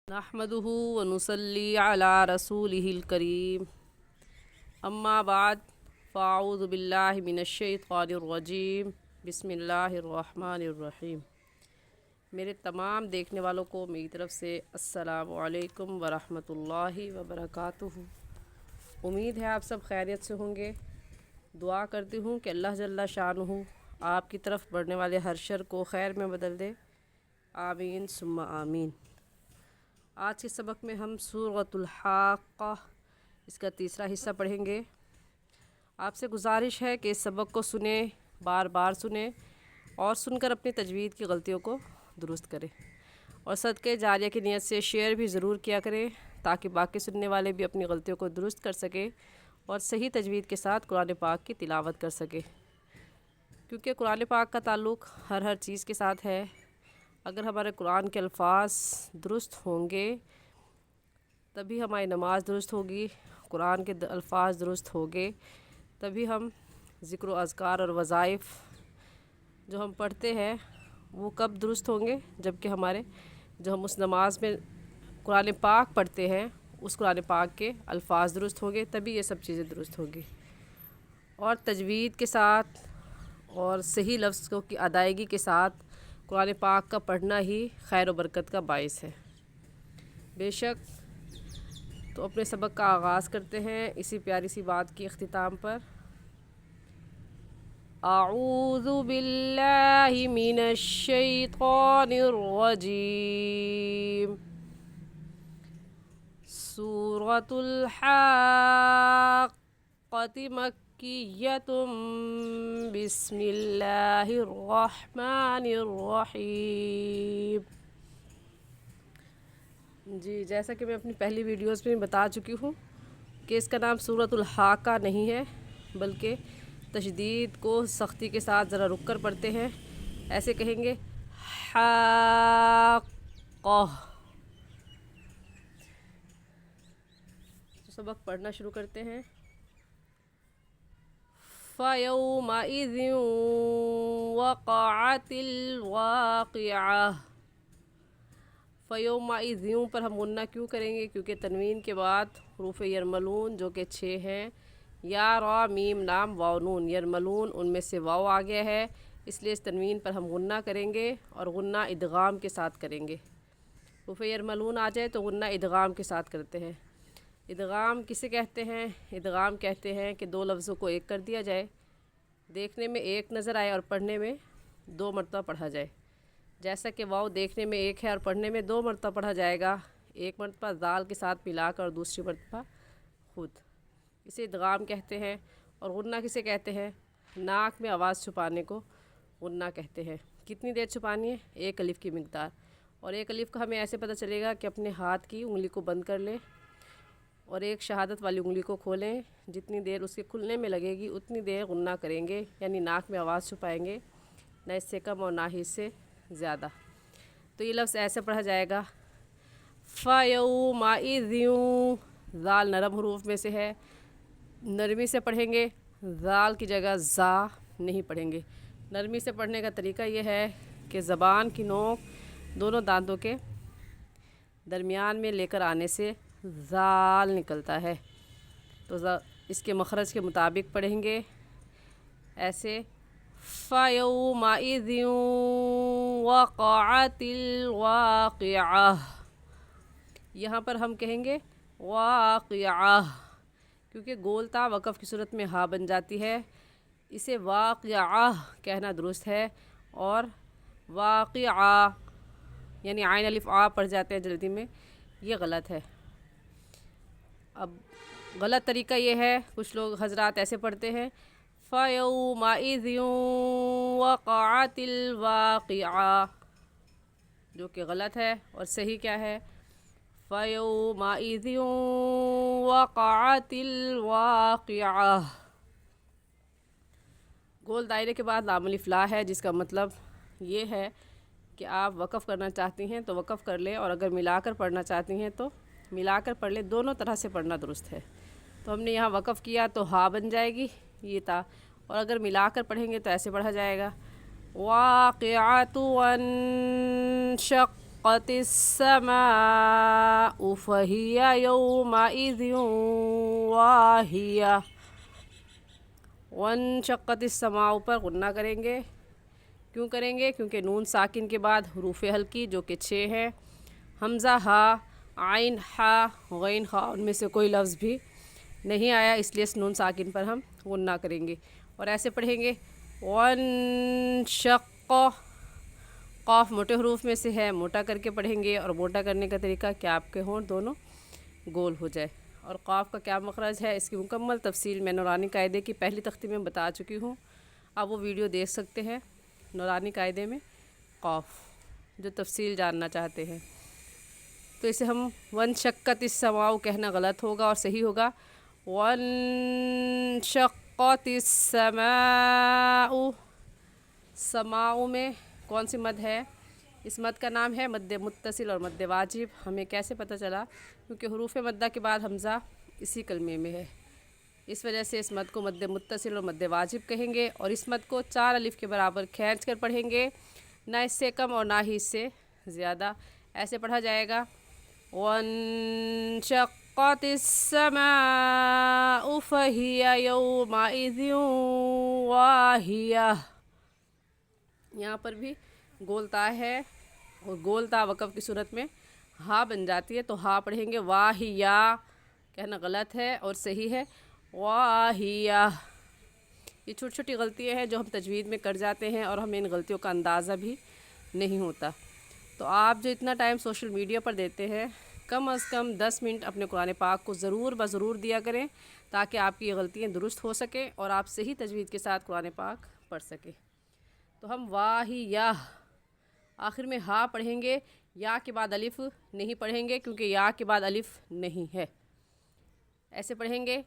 نحمدہ ونصلی علی رسولہ الکریم اما بعد فاعوذ باللہ من الشیطان الرجیم بسم اللہ الرحمن الرحیم۔ میرے تمام دیکھنے والوں کو میری طرف سے السلام علیکم ورحمۃ اللہ وبرکاتہ۔ امید ہے آپ سب خیریت سے ہوں گے۔ دعا کرتی ہوں کہ اللہ جل شانہ آپ کی طرف بڑھنے والے ہر شر کو خیر میں بدل دے، آمین ثم آمین۔ آج کے سبق میں ہم سورۃ الحاقہ اس کا تیسرا حصہ پڑھیں گے۔ آپ سے گزارش ہے کہ اس سبق کو سنیں، بار بار سنیں اور سن کر اپنی تجوید کی غلطیوں کو درست کریں، اور صدقہ جاریہ کی نیت سے شیئر بھی ضرور کیا کریں تاکہ باقی سننے والے بھی اپنی غلطیوں کو درست کر سکیں اور صحیح تجوید کے ساتھ قرآن پاک کی تلاوت کر سکیں، کیونکہ قرآن پاک کا تعلق ہر چیز کے ساتھ ہے۔ اگر ہمارے قرآن کے الفاظ درست ہوں گے تبھی ہماری نماز درست ہوگی، قرآن کے الفاظ درست ہوگے تبھی ہم ذکر و اذکار اور وظائف جو ہم پڑھتے ہیں وہ کب درست ہوں گے، جبکہ جو ہم اس نماز میں قرآن پاک پڑھتے ہیں اس قرآن پاک کے الفاظ درست ہوں گے، تبھی یہ سب چیزیں درست ہوگی۔ اور تجوید کے ساتھ اور صحیح لفظوں کی ادائیگی کے ساتھ قرآن پاک کا پڑھنا ہی خیر و برکت کا باعث ہے۔ بے شک تو اپنے سبق کا آغاز کرتے ہیں اسی پیاری سی بات کی اختتام پر۔ اعوذ باللہ من الشیطان الرجیم۔ سورۃ الحاقۃ مکیۃ بسم اللہ الرحمن الرحیم۔ جی، جیسا کہ میں اپنی پہلی ویڈیوز میں بتا چکی ہوں کہ اس کا نام سورۃ الحاقہ نہیں ہے، بلکہ تشدید کو سختی کے ساتھ ذرا رک کر پڑھتے ہیں، ایسے کہیں گے حاقہ۔ تو سبق پڑھنا شروع کرتے ہیں۔ فَيَوْمَئِذٍ وَقَعَتِ الْوَاقِعَةُ۔ فَيَوْمَئِذٍ پر ہم غنہ کیوں کریں گے؟ کیونکہ تنوین کے بعد حروف یرملون جو کہ 6 ہیں، یا را میم لام واو نون، یرملون ان میں سے واو آ گیا ہے، اس لیے اس تنوین پر ہم غنہ کریں گے اور غنہ ادغام کے ساتھ کریں گے۔ حروف یرملون آ جائے تو غنہ ادغام کے ساتھ کرتے ہیں۔ ادغام کسے کہتے ہیں؟ ادغام کہتے ہیں کہ دو لفظوں کو ایک کر دیا جائے، دیکھنے میں ایک نظر آئے اور پڑھنے میں 2 مرتبہ پڑھا جائے۔ جیسا کہ واو دیکھنے میں ایک ہے اور پڑھنے میں 2 مرتبہ پڑھا جائے گا، ایک مرتبہ ذال کے ساتھ ملا کر اور دوسری مرتبہ خود، اسے ادغام کہتے ہیں۔ اور غنہ کسے کہتے ہیں؟ ناک میں آواز چھپانے کو غنہ کہتے ہیں۔ کتنی دیر چھپانی ہے؟ 1 الف کی مقدار، اور 1 الف کا ہمیں ایسے پتہ چلے گا کہ اپنے ہاتھ کی انگلی کو بند کر لیں اور ایک شہادت والی انگلی کو کھولیں، جتنی دیر اس کے کھلنے میں لگے گی اتنی دیر غنہ کریں گے، یعنی ناک میں آواز چھپائیں گے، نہ اس سے کم اور نہ ہی اس سے زیادہ۔ تو یہ لفظ ایسے پڑھا جائے گا فَيَوْمَئِذٍ، ذال نرم حروف میں سے ہے، نرمی سے پڑھیں گے، ذال کی جگہ زا نہیں پڑھیں گے۔ نرمی سے پڑھنے کا طریقہ یہ ہے کہ زبان کی نوک دونوں دانتوں کے درمیان میں لے کر آنے سے ذال نکلتا ہے، تو اس کے مخرج کے مطابق پڑھیں گے ایسے فَيَوْمَئِذٍ وَقَعَتِ الْوَاقِعَةُ۔ یہاں پر ہم کہیں گے واقعہ، کیونکہ گولتا وقف کی صورت میں ہا بن جاتی ہے، اسے واقعہ کہنا درست ہے، اور واقعہ یعنی عین الف آ پڑھ جاتے ہیں جلدی میں، یہ غلط ہے۔ اب غلط طریقہ یہ ہے، کچھ لوگ حضرات ایسے پڑھتے ہیں فَيَوْمَئِذٍ وَقَعَتِ الْوَاقِعَةُ، جو کہ غلط ہے، اور صحیح کیا ہے؟ فَيَوْمَئِذٍ وَقَعَتِ الْوَاقِعَةُ۔ گول دائرے کے بعد لام الف لا ہے، جس کا مطلب یہ ہے کہ آپ وقف کرنا چاہتی ہیں تو وقف کر لیں، اور اگر ملا کر پڑھنا چاہتی ہیں تو ملا کر پڑھ لیں، دونوں طرح سے پڑھنا درست ہے۔ تو ہم نے یہاں وقف کیا تو ہا بن جائے گی یہ تا، اور اگر ملا کر پڑھیں گے تو ایسے پڑھا جائے گا واقعۃ وانشقت السماء فهي يومئذ واهية۔ وانشقت السماء پر غنہ کریں گے۔ کیوں کریں گے؟ کیونکہ نون ساکن کے بعد حروف حلقی جو کہ 6 ہیں، حمزہ ہا، عین ہا، غین خا، ان میں سے کوئی لفظ بھی نہیں آیا، اس لیے اس نون ساکن پر ہم غنہ کریں گے اور ایسے پڑھیں گے وانشق۔ قاف موٹے حروف میں سے ہے، موٹا کر کے پڑھیں گے، اور موٹا کرنے کا طریقہ کہ آپ کے ہونٹ دونوں گول ہو جائے۔ اور قاف کا کیا مخرج ہے، اس کی مکمل تفصیل میں نورانی قاعدے کی پہلی تختی میں بتا چکی ہوں، آپ وہ ویڈیو دیکھ سکتے ہیں نورانی قاعدے میں قاف، جو تفصیل جاننا چاہتے ہیں۔ تو اسے ہم وانشقت السماء کہنا غلط ہوگا اور صحیح ہوگا وانشقت السماء۔ سماء میں کون سی مد ہے؟ اس مد کا نام ہے مد متصل اور مد واجب۔ ہمیں کیسے پتہ چلا؟ کیونکہ حروف مدہ کے بعد حمزہ اسی کلمے میں ہے، اس وجہ سے اس مد کو مد متصل اور مد واجب کہیں گے، اور اس مد کو 4 الف کے برابر کھینچ کر پڑھیں گے، نہ اس سے کم اور نہ ہی اس سے زیادہ۔ ایسے پڑھا جائے گا وانشقت السماء فهي يومئذ واهية۔ یہاں پر بھی گولتا ہے، اور گولتا وقف کی صورت میں ہا بن جاتی ہے، تو ہا پڑھیں گے واہیا، کہنا غلط ہے اور صحیح ہے واہیا۔ یہ چھوٹی چھوٹی غلطیاں ہیں جو ہم تجوید میں کر جاتے ہیں اور ہمیں ان غلطیوں کا اندازہ بھی نہیں ہوتا۔ تو آپ جو اتنا ٹائم سوشل میڈیا پر دیتے ہیں، کم از کم 10 منٹ اپنے قرآن پاک کو ضرور دیا کریں، تاکہ آپ کی یہ غلطیاں درست ہو سکیں اور آپ صحیح تجوید کے ساتھ قرآن پاک پڑھ سکیں۔ تو ہم واہیا آخر میں ہا پڑھیں گے، یا کے بعد الف نہیں پڑھیں گے کیونکہ یا کے بعد الف نہیں ہے۔ ایسے پڑھیں گے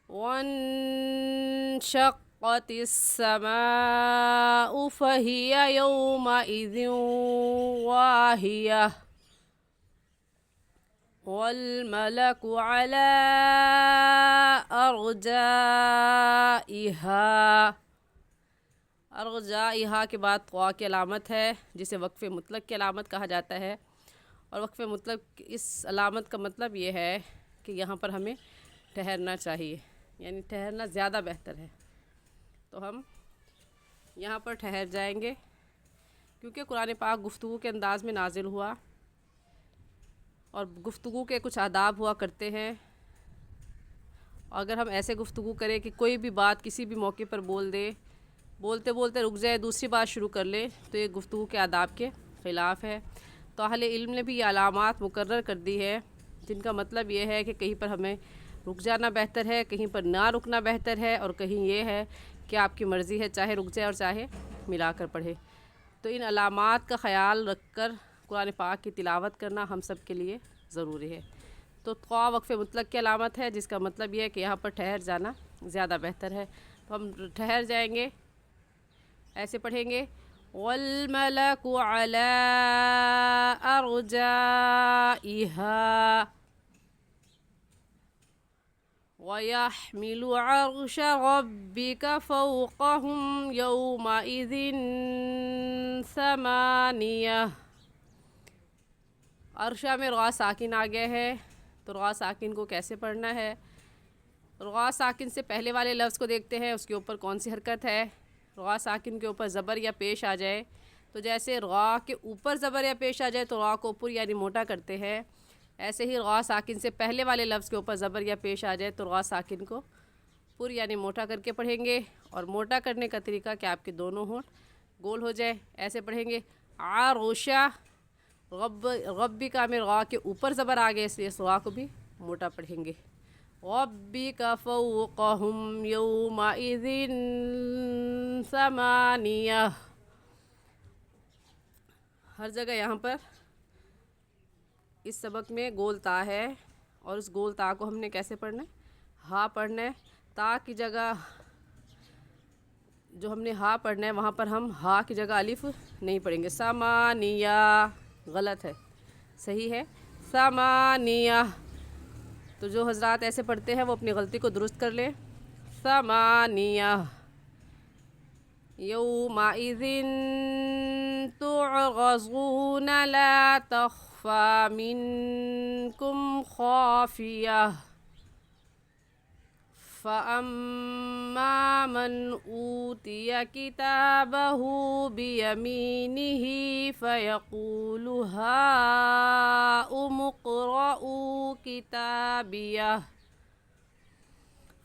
وانشقت السماء فهي يومئذ واهية والملك على أرجائها۔ ارجائها کے بعد قوا کی علامت ہے، جسے وقف مطلق کی علامت کہا جاتا ہے، اور وقف مطلق اس علامت کا مطلب یہ ہے کہ یہاں پر ہمیں ٹھہرنا چاہیے، یعنی ٹھہرنا زیادہ بہتر ہے۔ تو ہم یہاں پر ٹھہر جائیں گے، کیونکہ قرآن پاک گفتگو کے انداز میں نازل ہوا، اور گفتگو کے کچھ آداب ہوا کرتے ہیں۔ اگر ہم ایسے گفتگو کریں کہ کوئی بھی بات کسی بھی موقع پر بول دے، بولتے بولتے رک جائے، دوسری بات شروع کر لے، تو یہ گفتگو کے آداب کے خلاف ہے۔ تو اہل علم نے بھی یہ علامات مقرر کر دی ہے، جن کا مطلب یہ ہے کہ کہیں پر ہمیں رک جانا بہتر ہے، کہیں پر نہ رکنا بہتر ہے، اور کہیں یہ ہے کہ آپ کی مرضی ہے، چاہے رک جائے اور چاہے ملا کر پڑھے۔ تو ان علامات کا خیال رکھ کر قرآن پاک کی تلاوت کرنا ہم سب کے لیے ضروری ہے۔ تو قوا وقف مطلق کی علامت ہے، جس کا مطلب یہ ہے کہ یہاں پر ٹھہر جانا زیادہ بہتر ہے۔ تو ہم ٹھہر جائیں گے، ایسے پڑھیں گے والملک علی ارجائها وَيَحْمِلُ عَرْشَ رَبِّكَ فَوْقَهُمْ يَوْمَئِذٍ ثَمَانِيَةٌ۔ عرشہ میں را ساکن آ گیا ہے، تو را ساکن کو کیسے پڑھنا ہے؟ را ساکن سے پہلے والے لفظ کو دیکھتے ہیں، اس کے اوپر کون سی حرکت ہے۔ را ساکن کے اوپر زبر یا پیش آ جائے، تو جیسے را کے اوپر زبر یا پیش آ جائے تو را کو اوپر یعنی موٹا کرتے ہیں، ایسے ہی را ساکن سے پہلے والے لفظ کے اوپر زبر یا پیش آ جائے تو را ساکن کو پر یعنی موٹا کر کے پڑھیں گے، اور موٹا کرنے کا طریقہ کہ آپ کے دونوں ہونٹ گول ہو جائے۔ ایسے پڑھیں گے عروشہ، ربک میں را کے اوپر زبر آ گئے، اس لیے اس را کو بھی موٹا پڑھیں گے۔ ربک فوقہم یومئذ ثمانیہ۔ ہر جگہ یہاں پر اس سبق میں گول تا ہے، اور اس گول تا کو ہم نے کیسے پڑھنا ہے؟ ہا پڑھنا ہے۔ تا کی جگہ جو ہم نے ہا پڑھنا ہے، وہاں پر ہم ہا کی جگہ الف نہیں پڑھیں گے۔ ثمانیہ غلط ہے، صحیح ہے ثمانیہ۔ تو جو حضرات ایسے پڑھتے ہیں وہ اپنی غلطی کو درست کر لیں۔ ثمانیہ یومئذ تعرضون ترغزون لا تخفى منكم خافية فأما من أوتي كتابه بيمينه فيقول هاؤم اقرءوا كتابيه.